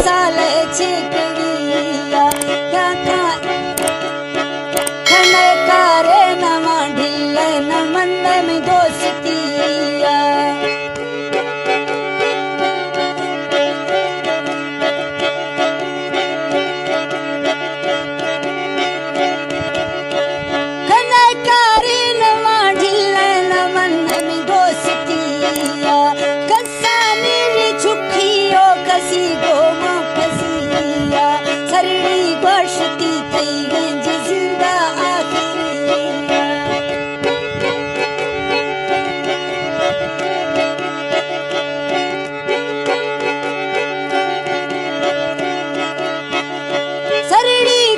साल छिकड़िया क्या करे न मांढिल न मंद में दोस्तिया करे न मांढिल न मंद में दोस्तिया कसा मेरी छुखियो कसी गो मां फसिया सरड़ी गोश्ती थई गंज जिंदा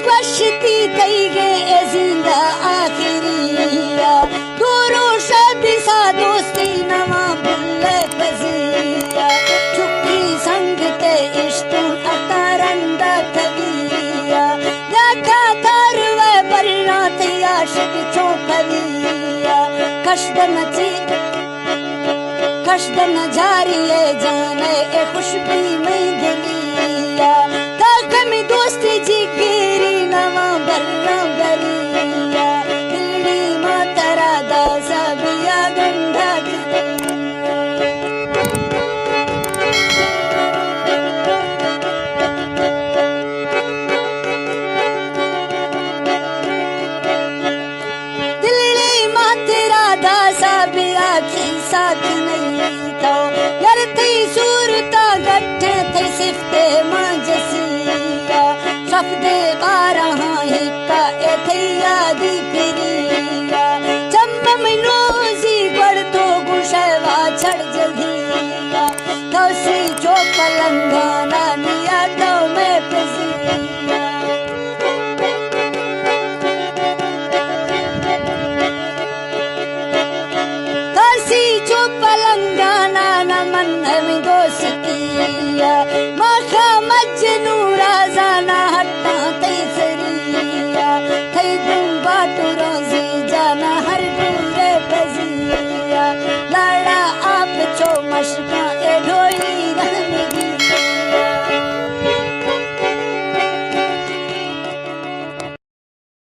गश्ती कई गे जिंदा आखिरिया दूरो शादी सा दोस्ती नवा भुल पजिया चुकी संग ते इश्क अतारंदा कविया देखा थार वे बरना थे आशिक चौपविया कशदन जारी जाने ए खुशबी में दिलिया ताक में दोस्ती जी गिरी नवा बरना बरिया दिल्ली मातरा दासा बिया गंधा दिल्ली मातरा दासा बिया की साथ नहीं तो यार थी सूरता गट्ठे थी सिफ्ते मांजसिया शब्दे बारह हिक्का एथे यादी फिरिया चम्म में नोजी गड़ तो गुशवा छड़ जगिया कौसी जो पलंगाना निया तो मैं पजिया कौसी जो पलंगाना न मन में दोस्तिया